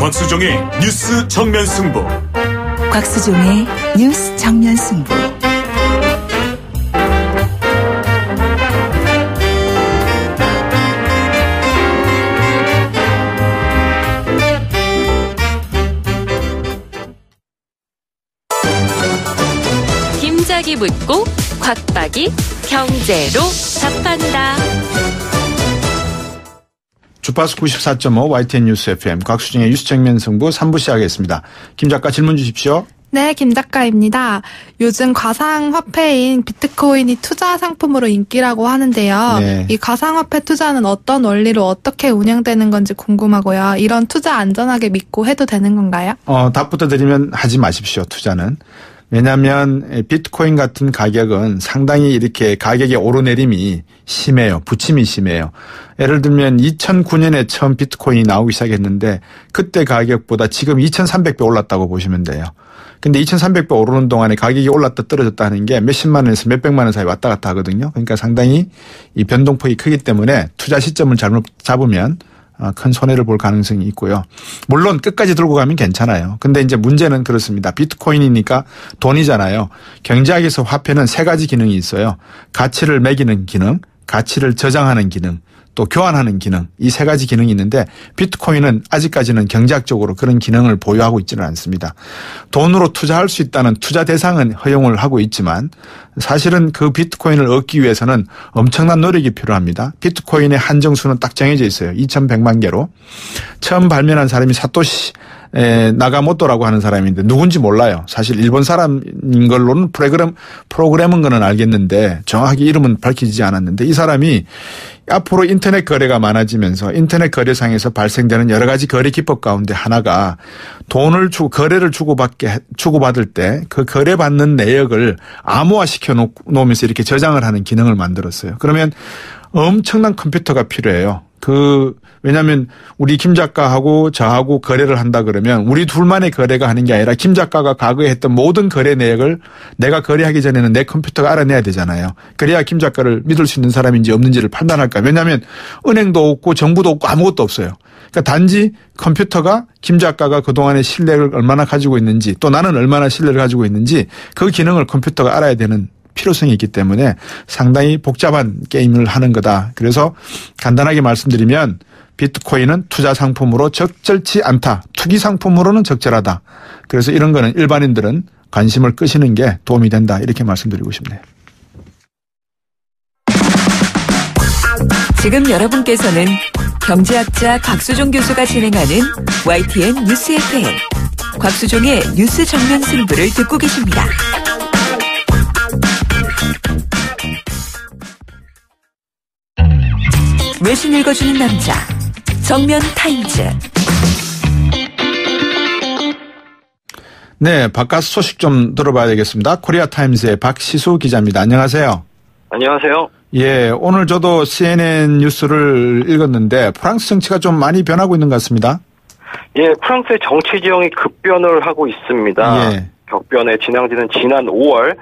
곽수종의 뉴스 정면 승부. 곽수종의 뉴스 정면 승부. 김작이 묻고 곽박이 경제로 답한다. 주파수 94.5 YTN 뉴스 FM 곽수정의 뉴스 정면 승부 3부 시작하겠습니다. 김 작가 질문 주십시오. 네, 김 작가입니다. 요즘 가상화폐인 비트코인이 투자 상품으로 인기라고 하는데요. 네. 이 가상화폐 투자는 어떤 원리로 어떻게 운영되는 건지 궁금하고요. 이런 투자 안전하게 믿고 해도 되는 건가요? 답부터 드리면 하지 마십시오. 투자는. 왜냐하면 비트코인 같은 가격은 상당히 이렇게 가격의 오르내림이 심해요. 부침이 심해요. 예를 들면 2009년에 처음 비트코인이 나오기 시작했는데 그때 가격보다 지금 2,300배 올랐다고 보시면 돼요. 근데 2,300배 오르는 동안에 가격이 올랐다 떨어졌다 하는 게 몇십만 원에서 몇백만 원 사이 왔다 갔다 하거든요. 그러니까 상당히 이 변동폭이 크기 때문에 투자 시점을 잘못 잡으면 큰 손해를 볼 가능성이 있고요. 물론 끝까지 들고 가면 괜찮아요. 근데 이제 문제는 그렇습니다. 비트코인이니까 돈이잖아요. 경제학에서 화폐는 세 가지 기능이 있어요. 가치를 매기는 기능, 가치를 저장하는 기능, 또 교환하는 기능, 이 세 가지 기능이 있는데 비트코인은 아직까지는 경제학적으로 그런 기능을 보유하고 있지는 않습니다. 돈으로 투자할 수 있다는 투자 대상은 허용을 하고 있지만 사실은 그 비트코인을 얻기 위해서는 엄청난 노력이 필요합니다. 비트코인의 한정수는 딱 정해져 있어요. 2,100만 개로. 처음 발명한 사람이 사토시 나가모토라고 하는 사람인데 누군지 몰라요. 사실 일본 사람인 걸로는 프로그램은 거는 알겠는데 정확하게 이름은 밝혀지지 않았는데 이 사람이 앞으로 인터넷 거래가 많아지면서 인터넷 거래상에서 발생되는 여러 가지 거래 기법 가운데 하나가 돈을 거래를 주고받을 때 그 거래받는 내역을 암호화시켜 놓으면서 이렇게 저장을 하는 기능을 만들었어요. 그러면 엄청난 컴퓨터가 필요해요. 왜냐하면 우리 김 작가하고 저하고 거래를 한다 그러면 우리 둘만의 거래가 하는 게 아니라 김 작가가 과거에 했던 모든 거래 내역을 내가 거래하기 전에는 내 컴퓨터가 알아내야 되잖아요. 그래야 김 작가를 믿을 수 있는 사람인지 없는지를 판단할까. 왜냐하면 은행도 없고 정부도 없고 아무것도 없어요. 그러니까 단지 컴퓨터가 김 작가가 그동안의 신뢰를 얼마나 가지고 있는지 또 나는 얼마나 신뢰를 가지고 있는지 그 기능을 컴퓨터가 알아야 되는 필요성이 있기 때문에 상당히 복잡한 게임을 하는 거다. 그래서 간단하게 말씀드리면 비트코인은 투자 상품으로 적절치 않다. 투기 상품으로는 적절하다. 그래서 이런 거는 일반인들은 관심을 끄시는 게 도움이 된다. 이렇게 말씀드리고 싶네요. 지금 여러분께서는 경제학자 곽수종 교수가 진행하는 YTN 뉴스 FM 곽수종의 뉴스 정면 승부를 듣고 계십니다. 외신 읽어주는 남자 정면 타임즈. 네, 바깥 소식 좀 들어봐야 되겠습니다. 코리아 타임즈의 박시수 기자입니다. 안녕하세요. 안녕하세요. 예, 오늘 저도 CNN 뉴스를 읽었는데 프랑스 정치가 좀 많이 변하고 있는 것 같습니다. 예, 프랑스의 정치 지형이 급변을 하고 있습니다. 예. 격변의 진앙지는 지난 5월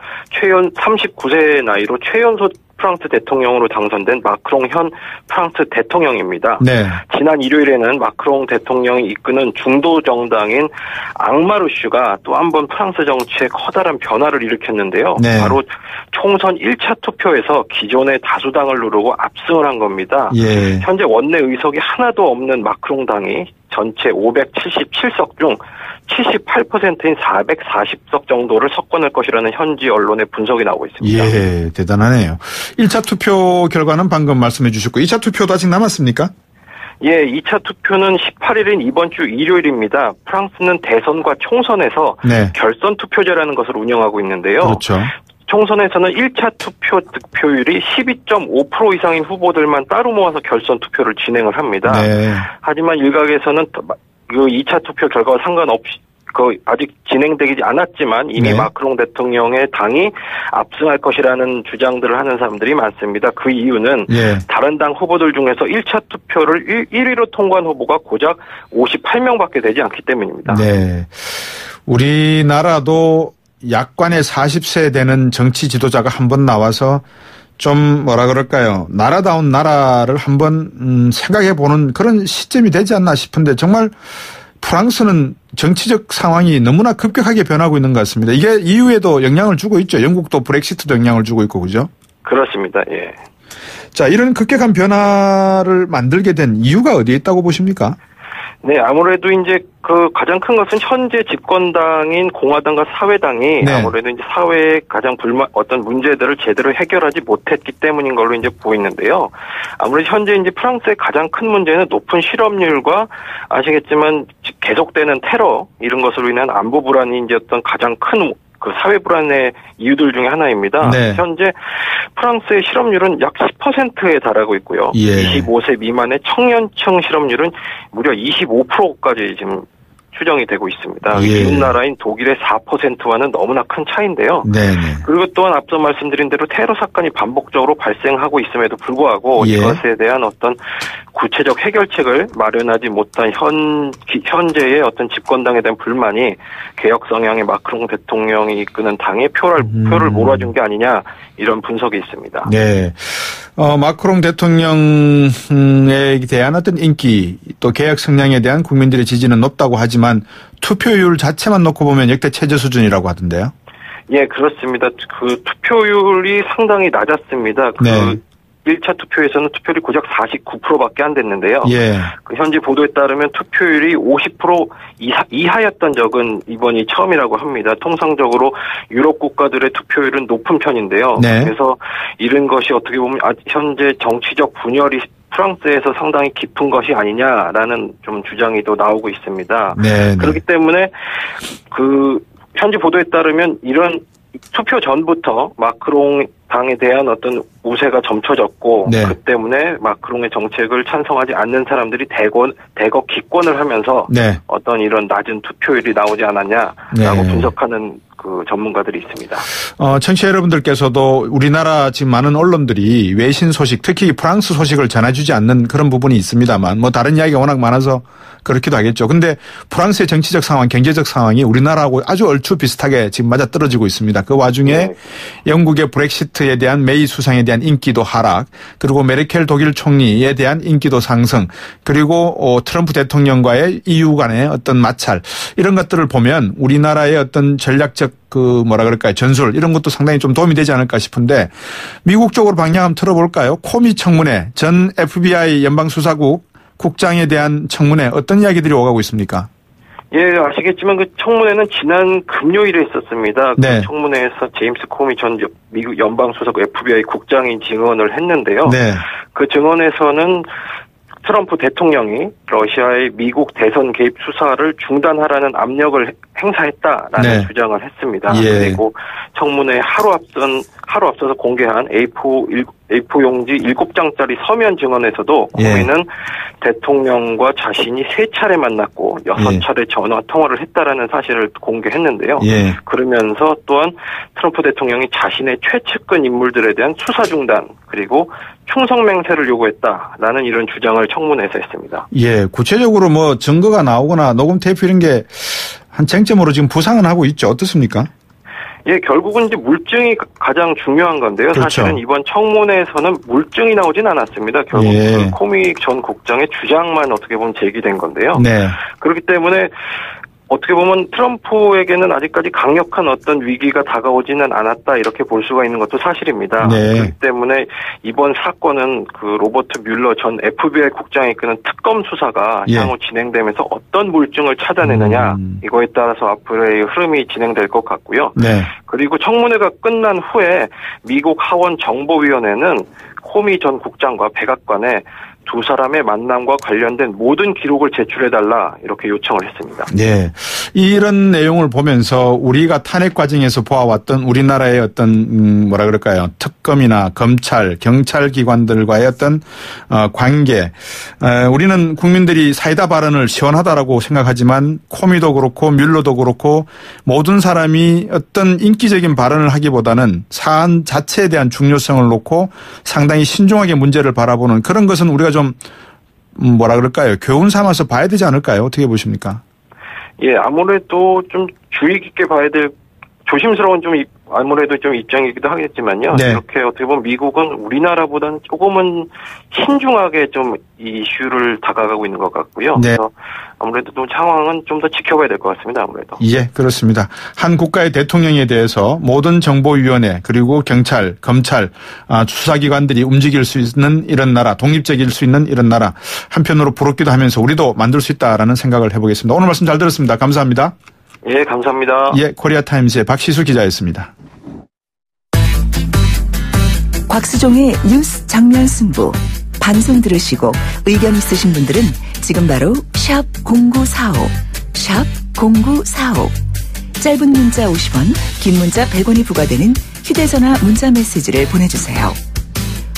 39세의 나이로 최연소 프랑스 대통령으로 당선된 마크롱 현 프랑스 대통령입니다. 네. 지난 일요일에는 마크롱 대통령이 이끄는 중도 정당인 앙마르슈가 또 한 번 프랑스 정치에 커다란 변화를 일으켰는데요. 네. 바로 총선 1차 투표에서 기존의 다수당을 누르고 압승을 한 겁니다. 예. 현재 원내 의석이 하나도 없는 마크롱 당이 전체 577석 중 78%인 440석 정도를 석권할 것이라는 현지 언론의 분석이 나오고 있습니다. 예, 대단하네요. 1차 투표 결과는 방금 말씀해 주셨고 2차 투표도 아직 남았습니까? 예, 2차 투표는 18일인 이번 주 일요일입니다. 프랑스는 대선과 총선에서 네. 결선 투표제라는 것을 운영하고 있는데요. 그렇죠. 총선에서는 1차 투표 득표율이 12.5% 이상인 후보들만 따로 모아서 결선 투표를 진행을 합니다. 네. 하지만 일각에서는 그 2차 투표 결과와 상관없이 아직 진행되지 않았지만 이미 네. 마크롱 대통령의 당이 압승할 것이라는 주장들을 하는 사람들이 많습니다. 그 이유는 네. 다른 당 후보들 중에서 1차 투표를 1위로 통과한 후보가 고작 58명밖에 되지 않기 때문입니다. 네, 우리나라도 약관의 40세 되는 정치 지도자가 한번 나와서 좀 뭐라 그럴까요? 나라다운 나라를 한번 생각해 보는 그런 시점이 되지 않나 싶은데 정말 프랑스는 정치적 상황이 너무나 급격하게 변하고 있는 것 같습니다. 이게 EU에도 영향을 주고 있죠. 영국도 브렉시트도 영향을 주고 있고 그죠? 그렇습니다. 예. 자, 이런 급격한 변화를 만들게 된 이유가 어디에 있다고 보십니까? 네, 아무래도 이제 그 가장 큰 것은 현재 집권당인 공화당과 사회당이 네. 아무래도 이제 사회의 가장 어떤 문제들을 제대로 해결하지 못했기 때문인 걸로 이제 보이는데요. 아무래도 현재 이제 프랑스의 가장 큰 문제는 높은 실업률과 아시겠지만 계속되는 테러 이런 것으로 인한 안보 불안이 이제 어떤 가장 큰 그 사회 불안의 이유들 중에 하나입니다. 네. 현재 프랑스의 실업률은 약 10%에 달하고 있고요. 예. 25세 미만의 청년층 실업률은 무려 25%까지 지금 추정이 되고 있습니다. 예. 이웃 나라인 독일의 4%와는 너무나 큰 차이인데요. 네네. 그리고 또한 앞서 말씀드린 대로 테러 사건이 반복적으로 발생하고 있음에도 불구하고 예. 이것에 대한 어떤 구체적 해결책을 마련하지 못한 현재의 어떤 집권당에 대한 불만이 개혁 성향의 마크롱 대통령이 이끄는 당의 표를 몰아준 게 아니냐 이런 분석이 있습니다. 네. 마크롱 대통령에 대한 어떤 인기 또 개혁 성향에 대한 국민들의 지지는 높다고 하지만 투표율 자체만 놓고 보면 역대 최저 수준이라고 하던데요. 예, 그렇습니다. 그 투표율이 상당히 낮았습니다. 그 네. 1차 투표에서는 투표율이 고작 49%밖에 안 됐는데요. 예. 그 현지 보도에 따르면 투표율이 50% 이하였던 적은 이번이 처음이라고 합니다. 통상적으로 유럽 국가들의 투표율은 높은 편인데요. 네. 그래서 이런 것이 어떻게 보면 현재 정치적 분열이 프랑스에서 상당히 깊은 것이 아니냐라는 좀 주장이 또 나오고 있습니다. 네. 그렇기 때문에 그 현지 보도에 따르면 이런 투표 전부터 마크롱 당에 대한 어떤 우세가 점쳐졌고 네. 그 때문에 마크롱의 정책을 찬성하지 않는 사람들이 대거 기권을 하면서 네. 어떤 이런 낮은 투표율이 나오지 않았냐라고 네. 분석하는 그 전문가들이 있습니다. 청취자 여러분들께서도 우리나라 지금 많은 언론들이 외신 소식, 특히 프랑스 소식을 전해주지 않는 그런 부분이 있습니다만 뭐 다른 이야기가 워낙 많아서 그렇기도 하겠죠. 근데 프랑스의 정치적 상황, 경제적 상황이 우리나라하고 아주 얼추 비슷하게 지금 맞아떨어지고 있습니다. 그 와중에 네. 영국의 브렉시트에 대한 메이 수상에 대한 인기도 하락, 그리고 메르켈 독일 총리에 대한 인기도 상승, 그리고 트럼프 대통령과의 EU 간의 어떤 마찰 이런 것들을 보면 우리나라의 어떤 전략적 전술 이런 것도 상당히 좀 도움이 되지 않을까 싶은데 미국 쪽으로 방향 한번 틀어볼까요? 코미 청문회 전 FBI 연방수사국 국장에 대한 청문회 어떤 이야기들이 오가고 있습니까? 예, 아시겠지만 그 청문회는 지난 금요일에 있었습니다. 네. 그 청문회에서 제임스 코미 전 미국 연방수석 FBI 국장이 증언을 했는데요. 네. 그 증언에서는 트럼프 대통령이 러시아의 미국 대선 개입 수사를 중단하라는 압력을 행사했다라는 네. 주장을 했습니다. 예. 그리고 청문회 하루 앞서서 공개한 A4 용지 7장짜리 서면 증언에서도 코미는 대통령과 자신이 3차례 만났고 6차례 전화 통화를 했다라는 사실을 공개했는데요. 예. 그러면서 또한 트럼프 대통령이 자신의 최측근 인물들에 대한 수사 중단 그리고 충성 맹세를 요구했다라는 이런 주장을 청문회에서 했습니다. 예, 구체적으로 뭐 증거가 나오거나 녹음 테이프 이런 게 한 쟁점으로 지금 부상은 하고 있죠. 어떻습니까? 예, 결국은 이제 물증이 가장 중요한 건데요. 그렇죠. 사실은 이번 청문회에서는 물증이 나오진 않았습니다. 결국 그 코미 전 국장의 주장만 어떻게 보면 제기된 건데요. 네. 그렇기 때문에 어떻게 보면 트럼프에게는 아직까지 강력한 어떤 위기가 다가오지는 않았다 이렇게 볼 수가 있는 것도 사실입니다. 네. 그렇기 때문에 이번 사건은 그 로버트 뮬러 전 FBI 국장이 이끄는 특검 수사가 향후 진행되면서 어떤 물증을 찾아내느냐 이거에 따라서 앞으로의 흐름이 진행될 것 같고요. 네. 그리고 청문회가 끝난 후에 미국 하원 정보위원회는 코미 전 국장과 백악관에 두 사람의 만남과 관련된 모든 기록을 제출해달라 이렇게 요청을 했습니다. 네, 이런 내용을 보면서 우리가 탄핵 과정에서 보아왔던 우리나라의 어떤 특검이나 검찰, 경찰 기관들과의 어떤 관계, 우리는 국민들이 사이다 발언을 시원하다라고 생각하지만 코미도 그렇고 뮬러도 그렇고 모든 사람이 어떤 인기적인 발언을 하기보다는 사안 자체에 대한 중요성을 놓고 상당히 신중하게 문제를 바라보는 그런 것은 우리가 좀 교훈 삼아서 봐야 되지 않을까요? 어떻게 보십니까? 예, 아무래도 좀 주의 깊게 봐야 될 조심스러운 아무래도 좀 입장이기도 하겠지만요. 네. 이렇게 어떻게 보면 미국은 우리나라보다는 조금은 신중하게 좀 이 이슈를 다가가고 있는 것 같고요. 네. 그래서 아무래도 좀 상황은 좀 더 지켜봐야 될 것 같습니다. 아무래도. 예, 그렇습니다. 한 국가의 대통령에 대해서 모든 정보위원회 그리고 경찰, 검찰, 수사기관들이 움직일 수 있는 이런 나라, 독립적일 수 있는 이런 나라 한편으로 부럽기도 하면서 우리도 만들 수 있다라는 생각을 해보겠습니다. 오늘 말씀 잘 들었습니다. 감사합니다. 예, 감사합니다. 예, 코리아타임스의 박시수 기자였습니다. 곽수종의 뉴스 정면 승부. 방송 들으시고 의견 있으신 분들은 지금 바로 샵 0945, 샵 0945. 짧은 문자 50원, 긴 문자 100원이 부과되는 휴대전화 문자 메시지를 보내주세요.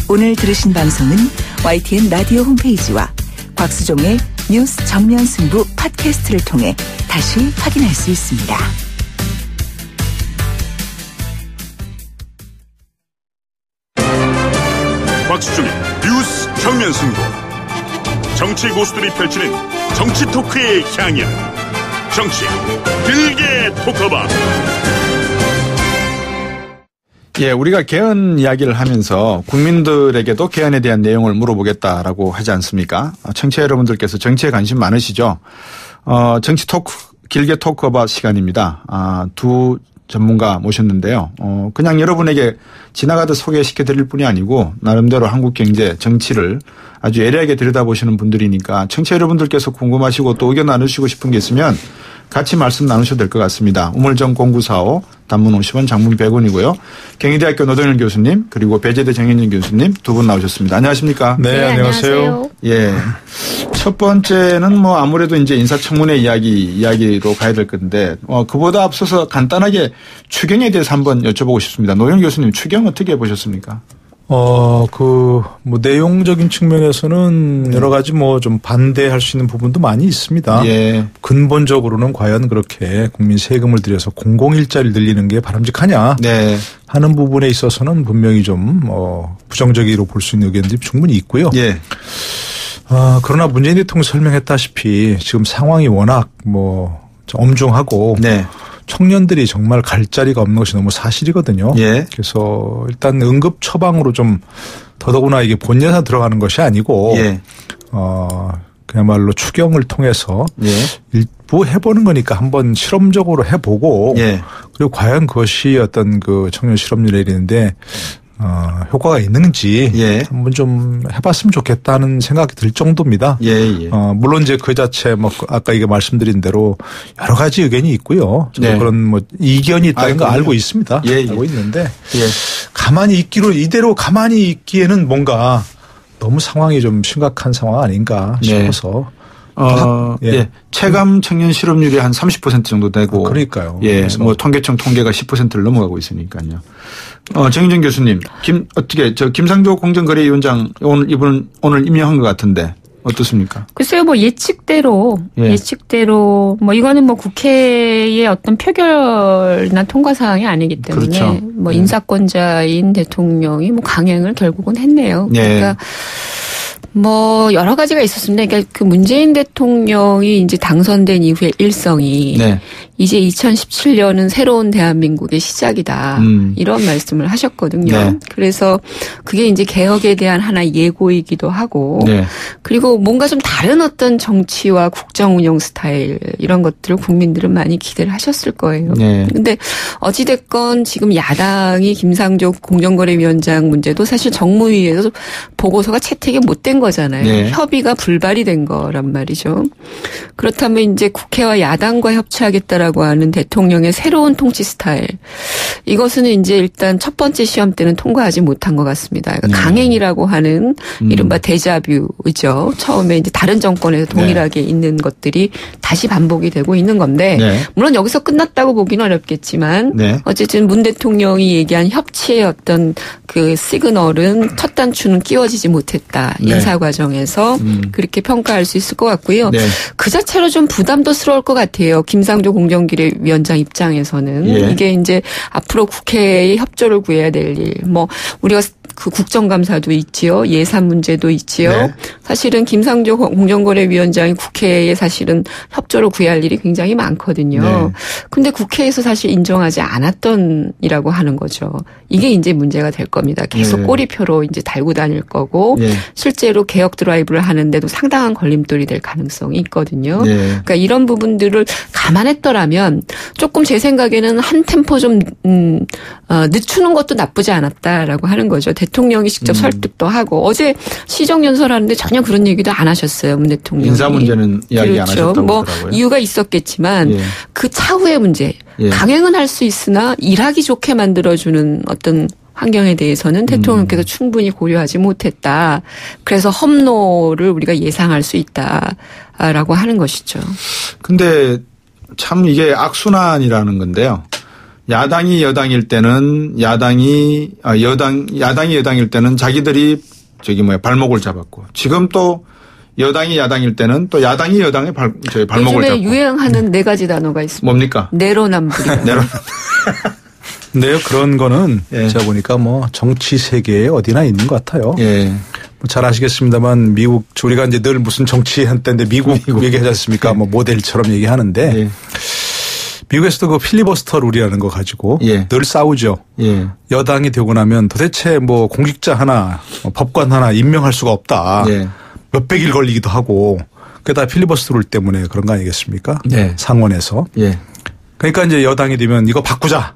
오늘 들으신 방송은 YTN 라디오 홈페이지와 곽수종의 뉴스 정면 승부 팟캐스트를 통해 다시 확인할 수 있습니다. 곽수종의 뉴스 정면 승부. 정치 고수들이 펼치는 정치 토크의 향연. 정치 길게 토크바. 예, 우리가 개헌 이야기를 하면서 국민들에게도 개헌에 대한 내용을 물어보겠다라고 하지 않습니까? 청취자 여러분들께서 정치에 관심 많으시죠? 정치 토크, 길게 토크바 시간입니다. 두 전문가 모셨는데요. 그냥 여러분에게 지나가듯 소개시켜 드릴 뿐이 아니고 나름대로 한국 경제, 정치를 아주 예리하게 들여다보시는 분들이니까 청취자 여러분들께서 궁금하시고 또 의견 나누시고 싶은 게 있으면 같이 말씀 나누셔도 될 것 같습니다. 우물정 0945 단문 50원 장문 100원이고요. 경희대학교 노동현 교수님 그리고 배재대 정현진 교수님 두 분 나오셨습니다. 안녕하십니까? 네, 안녕하세요. 예. 첫 번째는 뭐 아무래도 이제 인사청문회 이야기로 가야 될 건데 그보다 앞서서 간단하게 추경에 대해서 한번 여쭤보고 싶습니다. 노영 교수님 추경 어떻게 보셨습니까? 뭐 내용적인 측면에서는 여러 가지 뭐 좀 반대할 수 있는 부분도 많이 있습니다. 예. 근본적으로는 과연 그렇게 국민 세금을 들여서 공공일자를 늘리는 게 바람직하냐 네. 하는 부분에 있어서는 분명히 좀 부정적으로 볼 수 있는 의견들이 충분히 있고요. 예. 그러나 문재인 대통령이 설명했다시피 지금 상황이 워낙 좀 엄중하고 네. 청년들이 정말 갈 자리가 없는 것이 너무 사실이거든요. 예. 그래서 일단 응급 처방으로 좀 더더구나 이게 본 예산 들어가는 것이 아니고 예. 그야말로 추경을 통해서 예. 일부 해보는 거니까 한번 실험적으로 해보고 예. 그리고 과연 그것이 어떤 그 청년 실업률에 이르는데 효과가 있는지 예. 한번 좀 해봤으면 좋겠다는 생각이 들 정도입니다. 예, 예. 물론 이제 그 자체 아까 이게 말씀드린 대로 여러 가지 의견이 있고요. 네. 그런 이견이 있다는 거 알고 있습니다. 예, 예. 알고 있는데 예. 이대로 가만히 있기에는 뭔가 너무 상황이 좀 심각한 상황 아닌가 싶어서. 예. 체감 청년 실업률이 한 30% 정도 되고. 그러니까요. 예. 통계청 통계가 10%를 넘어가고 있으니까요. 정인정 교수님, 김상조 공정거래위원장 오늘 임명한 것 같은데 어떻습니까? 글쎄요, 예측대로 이거는 국회의 어떤 표결이나 통과 사항이 아니기 때문에 그렇죠. 인사권자인 대통령이 강행을 결국은 했네요. 네. 그러니까 여러 가지가 있었습니다. 그러니까 그 문재인 대통령이 이제 당선된 이후의 일성이 네. 이제 2017년은 새로운 대한민국의 시작이다. 이런 말씀을 하셨거든요. 네. 그래서 그게 이제 개혁에 대한 하나의 예고이기도 하고 네. 그리고 뭔가 좀 다른 어떤 정치와 국정 운영 스타일 이런 것들을 국민들은 많이 기대를 하셨을 거예요. 네. 근데 어찌됐건 지금 야당이 김상조 공정거래위원장 문제도 사실 정무위에서 보고서가 채택이 못 된 거잖아요. 네. 협의가 불발이 된 거란 말이죠. 그렇다면 이제 국회와 야당과 협치하겠다라고 하는 대통령의 새로운 통치 스타일. 이것은 이제 일단 첫 번째 시험 때는 통과하지 못한 것 같습니다. 그러니까 강행이라고 하는 이른바 데자뷰죠. 처음에 이제 다른 정권에서 동일하게 있는 것들이 다시 반복이 되고 있는 건데 물론 여기서 끝났다고 보기는 어렵겠지만 어쨌든 문 대통령이 얘기한 협치의 어떤 그 시그널은 첫 단추는 끼워지지 못했다. 인사 과정에서 그렇게 평가할 수 있을 것 같고요. 그 자체로 좀 부담도스러울 것 같아요. 김상조 공정거래위원장 입장에서는 이게 이제 앞으로 국회의 협조를 구해야 될 일. 우리가 그 국정감사도 있지요. 예산 문제도 있지요. 사실은 김상조 공정거래위원장이 국회에 사실은 협조를 구해야 할 일이 굉장히 많거든요. 근데 국회에서 사실 인정하지 않았던이라고 하는 거죠. 이게 이제 문제가 될 겁니다. 계속 꼬리표로 이제 달고 다닐 거고 실제로 실제로 개혁 드라이브를 하는데도 상당한 걸림돌이 될 가능성이 있거든요. 네. 그러니까 이런 부분들을 감안했더라면 조금 제 생각에는 한 템포 좀 늦추는 것도 나쁘지 않았다라고 하는 거죠. 대통령이 직접 설득도 하고 어제 시정연설하는데 전혀 그런 얘기도 안 하셨어요. 문 대통령이. 인사 문제는 이야기 그렇죠. 안 하셨다고 뭐 하더라고요. 이유가 있었겠지만 예. 그 차후의 문제 예. 강행은 할 수 있으나 일하기 좋게 만들어주는 어떤 환경에 대해서는 대통령께서 충분히 고려하지 못했다. 그래서 험로를 우리가 예상할 수 있다라고 하는 것이죠. 근데 참 이게 악순환이라는 건데요. 야당이 여당일 때는 야당이 여당일 때는 자기들이 발목을 잡았고 지금 또 여당이 야당일 때는 또 야당이 여당의 발목을 요즘에 잡고. 유행하는 네 가지 단어가 있습니다. 뭡니까? 내로남불이다. 네요. 그런 거는 예. 제가 보니까 뭐 정치 세계에 어디나 있는 것 같아요. 예. 뭐 잘 아시겠습니다만 미국 우리가 이제 늘 무슨 정치 한때인데 미국 얘기하지 않습니까? 뭐 모델처럼 얘기하는데 예. 미국에서도 그 필리버스터 룰이라는 거 가지고 예. 늘 싸우죠. 예. 여당이 되고 나면 도대체 뭐 공직자 하나, 법관 하나 임명할 수가 없다. 예. 몇백일 걸리기도 하고 그게 다 필리버스터 룰 때문에 그런 거 아니겠습니까? 예. 상원에서. 예. 그러니까 이제 여당이 되면 이거 바꾸자.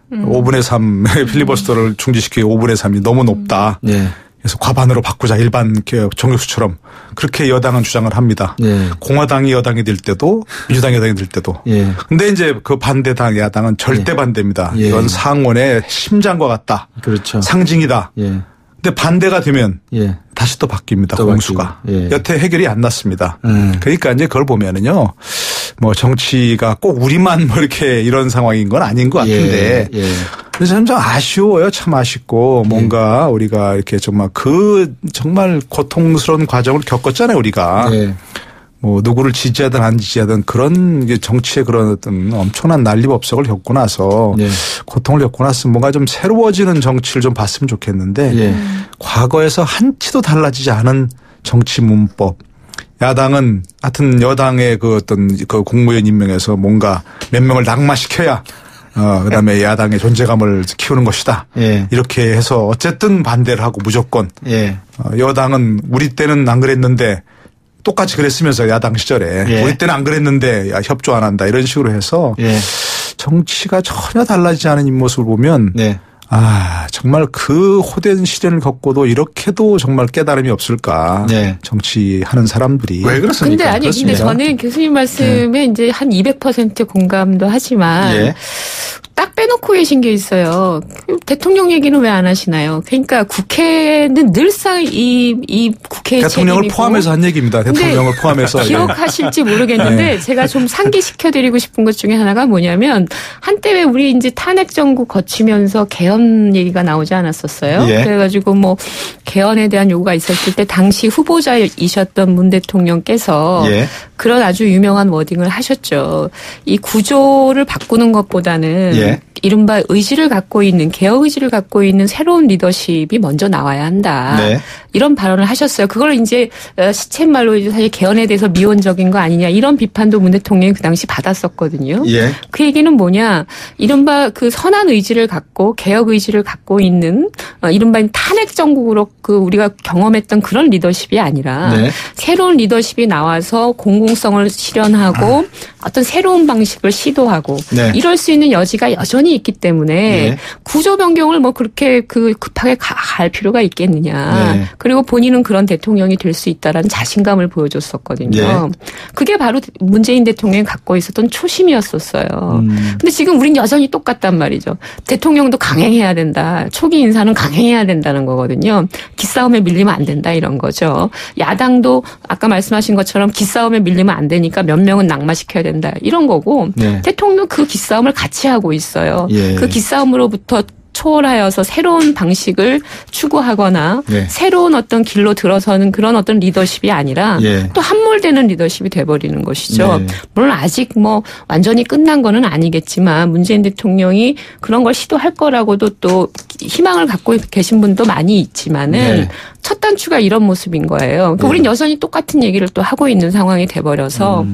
5분의 3 필리버스터를 중지시키기 5분의 3이 너무 높다. 예. 그래서 과반으로 바꾸자. 일반 정육수처럼. 그렇게 여당은 주장을 합니다. 예. 공화당이 여당이 될 때도 민주당이 여당이 될 때도. 예. 근데 이제 그 반대당 야당은 절대 반대입니다. 예. 이건 상원의 심장과 같다. 그렇죠. 상징이다. 예. 근데 반대가 되면 예. 다시 또 바뀝니다. 또 공수가. 예. 여태 해결이 안 났습니다. 그러니까 이제 그걸 보면은요. 뭐 정치가 꼭 우리만 뭐 이렇게 이런 상황인 건 아닌 것 같은데. 예. 예. 그래서 참 아쉬워요. 참 아쉽고 뭔가 우리가 이렇게 정말 정말 고통스러운 과정을 겪었잖아요. 우리가. 예. 뭐 누구를 지지하든 안 지지하든 그런 정치의 그런 어떤 엄청난 난리법석을 겪고 나서 예. 고통을 겪고 나서 뭔가 좀 새로워지는 정치를 좀 봤으면 좋겠는데 예. 과거에서 한치도 달라지지 않은 정치 문법. 야당은 하여튼 여당의 그 어떤 그 국무위원 임명해서 뭔가 몇 명을 낙마시켜야 그다음에 야당의 존재감을 키우는 것이다. 예. 이렇게 해서 어쨌든 반대를 하고 무조건 예. 여당은 우리 때는 안 그랬는데 똑같이 그랬으면서 야당 시절에 예. 우리 때는 안 그랬는데 협조 안 한다 이런 식으로 해서 예. 정치가 전혀 달라지지 않은 입모습을 보면 네. 정말 그 호된 시련을 겪고도 이렇게도 정말 깨달음이 없을까. 네. 정치하는 사람들이. 왜 그렇습니까? 근데 저는 교수님 말씀에 이제 한 200% 공감도 하지만 예. 딱 빼놓고 계신 게 있어요. 대통령 얘기는 왜 안 하시나요? 그러니까 국회는 늘상 이 국회의 대통령을 책임이고. 포함해서 한 얘기입니다. 대통령을 포함해서. 기억하실지 모르겠는데 네. 제가 좀 상기시켜드리고 싶은 것 중에 하나가 뭐냐면 한때 왜 우리 이제 탄핵 정부 거치면서 개헌 얘기가 나오지 않았었어요. 예. 그래가지고 뭐 개헌에 대한 요구가 있었을 때 당시 후보자이셨던 문 대통령께서 예. 그런 아주 유명한 워딩을 하셨죠. 이 구조를 바꾸는 것보다는 예. 이른바 의지를 갖고 있는 개혁 의지를 갖고 있는 새로운 리더십이 먼저 나와야 한다. 네. 이런 발언을 하셨어요. 그걸 이제 시쳇말로 사실 개헌에 대해서 미온적인 거 아니냐 이런 비판도 문 대통령이 그 당시 받았었거든요. 예. 그 얘기는 뭐냐. 이른바 그 선한 의지를 갖고 개혁 의지를 갖고 있는 이른바 탄핵 정국으로 그 우리가 경험했던 그런 리더십이 아니라 네. 새로운 리더십이 나와서 공공성을 실현하고 어떤 새로운 방식을 시도하고 네. 이럴 수 있는 여지가 여전히 있기 때문에 네. 구조 변경을 뭐 그렇게 급하게 갈 필요가 있겠느냐. 네. 그리고 본인은 그런 대통령이 될 수 있다라는 자신감을 보여줬었거든요. 네. 그게 바로 문재인 대통령이 갖고 있었던 초심이었었어요. 근데 지금 우린 여전히 똑같단 말이죠. 대통령도 강행해야 된다. 초기 인사는 강행해야 된다는 거거든요. 기싸움에 밀리면 안 된다 이런 거죠. 야당도 아까 말씀하신 것처럼 기싸움에 밀리면 안 되니까 몇 명은 낙마시켜야 된다 이런 거고 네. 대통령은 그 기싸움을 같이 하고 있어요. 예. 그 기싸움으로부터 초월하여서 새로운 방식을 추구하거나 네. 새로운 어떤 길로 들어서는 그런 어떤 리더십이 아니라 예. 또 함몰되는 리더십이 돼버리는 것이죠. 네. 물론 아직 뭐 완전히 끝난 거는 아니겠지만 문재인 대통령이 그런 걸 시도할 거라고도 또 희망을 갖고 계신 분도 많이 있지만은 네. 첫 단추가 이런 모습인 거예요. 그러니까 네. 우린 여전히 똑같은 얘기를 또 하고 있는 상황이 돼버려서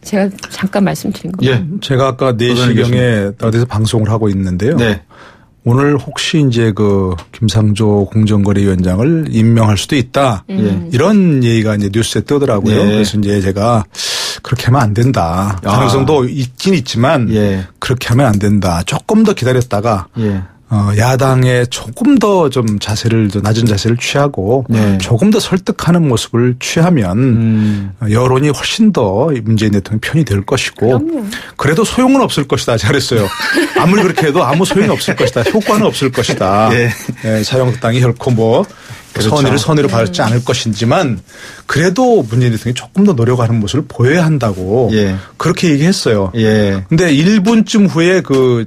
제가 잠깐 말씀드린 겁니다. 예. 제가 아까 4시경에 어디서 방송을 하고 있는데요. 네. 오늘 혹시 이제 그 김상조 공정거래위원장을 임명할 수도 있다. 이런 얘기가 이제 뉴스에 뜨더라고요. 예. 그래서 이제 제가 그렇게 하면 안 된다. 가능성도 있긴 있지만 예. 그렇게 하면 안 된다. 조금 더 기다렸다가 예. 야당에 조금 더 좀 자세를 낮은 자세를 취하고 네. 조금 더 설득하는 모습을 취하면 여론이 훨씬 더 문재인 대통령 편이 될 것이고 그럼요. 그래도 소용은 없을 것이다. 잘했어요. 아무리 그렇게 해도 아무 소용이 없을 것이다. 효과는 없을 것이다. 네. 네, 자유한국당이 결코 뭐 그렇죠. 선의를 받지 않을 것이지만 그래도 문재인 대통령이 조금 더 노력하는 모습을 보여야 한다고 예. 그렇게 얘기했어요. 예. 근데 1분쯤 후에 그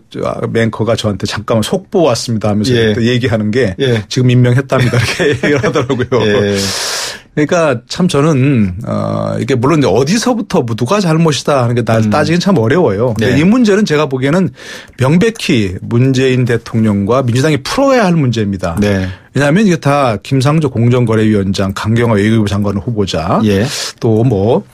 앵커가 저한테 잠깐만 속보 왔습니다 하면서 예. 얘기하는 게 예. 지금 임명했답니다. 이렇게 얘기를 하더라고요. 예. 그러니까 참 저는 이게 물론 어디서부터 누가 잘못이다 하는 게 따지긴 참 어려워요. 네. 이 문제는 제가 보기에는 명백히 문재인 대통령과 민주당이 풀어야 할 문제입니다. 네. 왜냐하면 이게 다 김상조 공정거래위원장, 강경화 외교부 장관 후보자, 예. 또 뭐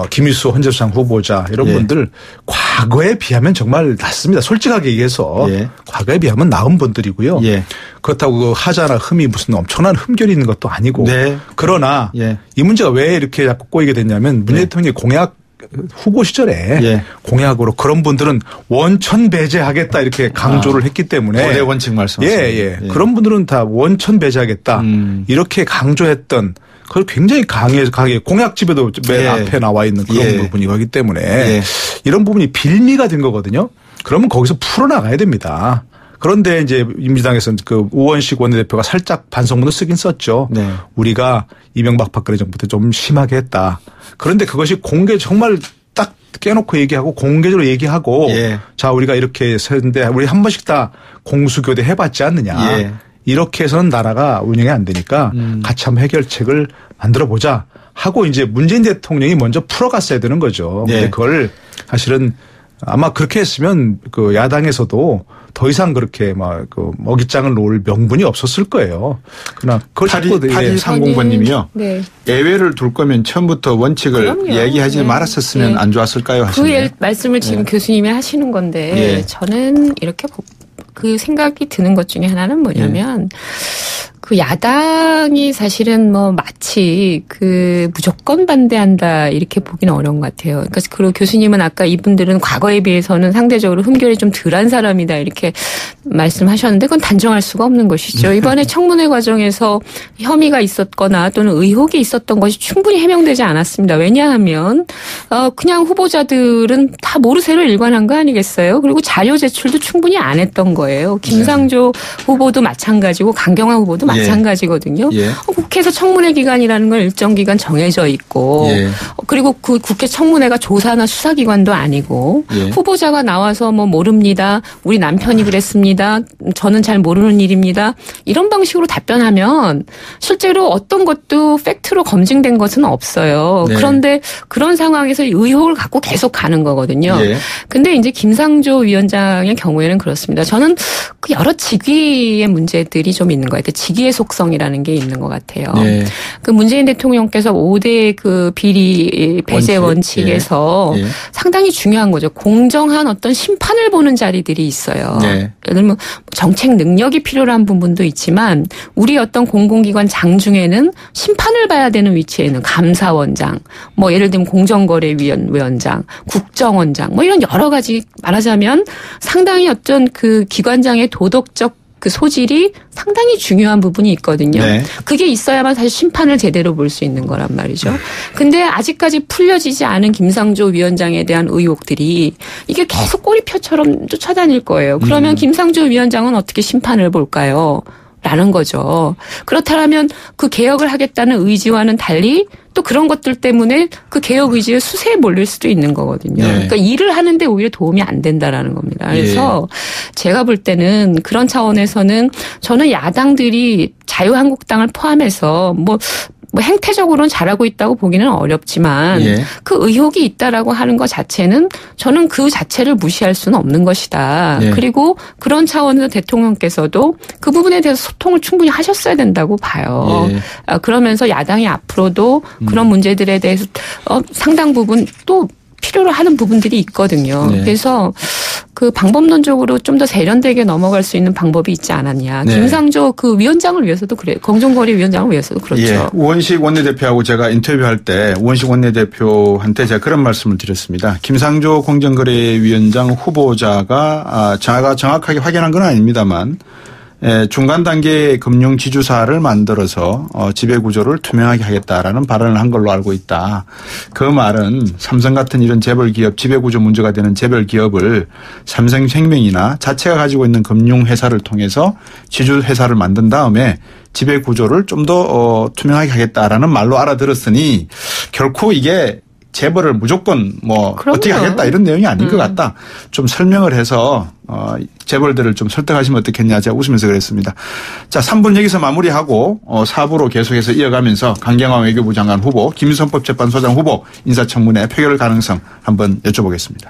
김일수 헌재소장 후보자 이런 예. 분들 과거에 비하면 정말 낫습니다. 솔직하게 얘기해서 예. 과거에 비하면 나은 분들이고요. 예. 그렇다고 그 하자나 흠이 무슨 엄청난 흠결이 있는 것도 아니고 네. 그러나 예. 이 문제가 왜 이렇게 자꾸 꼬이게 됐냐면 문재인 대통령이 공약 후보 시절에 예. 공약으로 그런 분들은 원천 배제하겠다 이렇게 강조를 했기 때문에 거대 원칙 말씀하시죠. 예. 그런 분들은 다 원천 배제하겠다 이렇게 강조했던 그걸 굉장히 강하게 공약집에도 맨 앞에 나와 있는 그런 부분이고 하기 때문에 이런 부분이 빌미가 된 거거든요. 그러면 거기서 풀어나가야 됩니다. 그런데 이제 민주당에서는 그 우원식 원내대표가 살짝 반성문을 쓰긴 썼죠. 네. 우리가 이명박 박근혜 정부 때 좀 심하게 했다. 그런데 그것이 정말 딱 깨놓고 얘기하고 공개적으로 얘기하고 예. 자 우리가 이렇게 했는데 우리 한 번씩 다 공수교대 해봤지 않느냐. 예. 이렇게 해서는 나라가 운영이 안 되니까 같이 한번 해결책을 만들어 보자 하고 이제 문재인 대통령이 먼저 풀어갔어야 되는 거죠. 네. 근데 그걸 사실은 아마 그렇게 했으면 그 야당에서도 더 이상 그렇게 막 그 먹잇장을 놓을 명분이 없었을 거예요. 그러나 그걸 자꾸 8230번님이요. 네. 예외를 둘 거면 처음부터 원칙을 그럼요. 얘기하지 네. 말았었으면 네. 안 좋았을까요? 하시네요. 그 말씀을 지금 교수님이 하시는 건데 저는 이렇게 그 생각이 드는 것 중에 하나는 뭐냐면 그 야당이 사실은 뭐 마치 그 무조건 반대한다 이렇게 보기는 어려운 것 같아요. 그러니까 그리고 교수님은 아까 이분들은 과거에 비해서는 상대적으로 흠결이 좀 덜한 사람이다 이렇게 말씀하셨는데 그건 단정할 수가 없는 것이죠. 이번에 청문회 과정에서 혐의가 있었거나 또는 의혹이 있었던 것이 충분히 해명되지 않았습니다. 왜냐하면 그냥 후보자들은 다 모르쇠로 일관한 거 아니겠어요? 그리고 자료 제출도 충분히 안 했던 거예요. 김상조 후보도 마찬가지고 강경화 후보도 마찬가지거든요. 국회에서 청문회 기간이라는 건 일정 기간 정해져 있고 그리고 그 국회 청문회가 조사나 수사기관도 아니고 후보자가 나와서 뭐 모릅니다. 우리 남편이 그랬습니다. 저는 잘 모르는 일입니다. 이런 방식으로 답변하면 실제로 어떤 것도 팩트로 검증된 것은 없어요. 그런데 그런 상황에서 의혹을 갖고 계속 가는 거거든요. 근데 이제 김상조 위원장의 경우에는 그렇습니다. 저는 그 여러 직위의 문제들이 좀 있는 것 같아요. 직위의 속성이라는 게 있는 것 같아요. 그 문재인 대통령께서 5대 그 비리 배제 원칙에서 상당히 중요한 거죠. 공정한 어떤 심판을 보는 자리들이 있어요. 예를 들면 정책 능력이 필요한 부분도 있지만 우리 어떤 공공기관 장중에는 심판을 봐야 되는 위치에 있는 감사원장, 뭐 예를 들면 공정거래위원장, 국정원장, 뭐 이런 여러 가지 말하자면 상당히 어떤 그 기관장의 도덕적 그 소질이 상당히 중요한 부분이 있거든요. 그게 있어야만 사실 심판을 제대로 볼 수 있는 거란 말이죠. 근데 아직까지 풀려지지 않은 김상조 위원장에 대한 의혹들이 이게 계속 꼬리표처럼 쫓아다닐 거예요. 그러면 김상조 위원장은 어떻게 심판을 볼까요? 라는 거죠. 그렇다면 그 개혁을 하겠다는 의지와는 달리 또 그런 것들 때문에 그 개혁 의지의 수세에 몰릴 수도 있는 거거든요. 그러니까 일을 하는데 오히려 도움이 안 된다라는 겁니다. 그래서 제가 볼 때는 그런 차원에서는 저는 야당들이 자유한국당을 포함해서 뭐 행태적으로는 잘하고 있다고 보기는 어렵지만 그 의혹이 있다라고 하는 것 자체는 저는 그 자체를 무시할 수는 없는 것이다. 그리고 그런 차원에서 대통령께서도 그 부분에 대해서 소통을 충분히 하셨어야 된다고 봐요. 그러면서 야당이 앞으로도 그런 문제들에 대해서 상당 부분 또 필요로 하는 부분들이 있거든요. 그래서 그 방법론적으로 좀 더 세련되게 넘어갈 수 있는 방법이 있지 않았냐. 네. 김상조 그 위원장을 위해서도 그래요. 검정거리 위원장을 위해서도 그렇죠. 예. 우원식 원내대표하고 제가 인터뷰할 때 우원식 원내대표한테 제가 그런 말씀을 드렸습니다. 김상조 공정거래위원장 후보자가 제가 정확하게 확인한 건 아닙니다만 중간 단계 금융 지주사를 만들어서 지배구조를 투명하게 하겠다라는 발언을 한 걸로 알고 있다. 그 말은 삼성 같은 이런 재벌 기업 지배구조 문제가 되는 재벌 기업을 삼성생명이나 자체가 가지고 있는 금융회사를 통해서 지주회사를 만든 다음에 지배구조를 좀 더 투명하게 하겠다라는 말로 알아들었으니 결코 이게 재벌을 무조건 뭐 그럼요. 어떻게 하겠다 이런 내용이 아닌 것 같다. 좀 설명을 해서 재벌들을 좀 설득하시면 어떻겠냐 제가 웃으면서 그랬습니다. 자, 3분 여기서 마무리하고 4부로 계속해서 이어가면서 강경화 외교부 장관 후보, 김선법재판소장 후보 인사청문회 표결 가능성 한번 여쭤보겠습니다.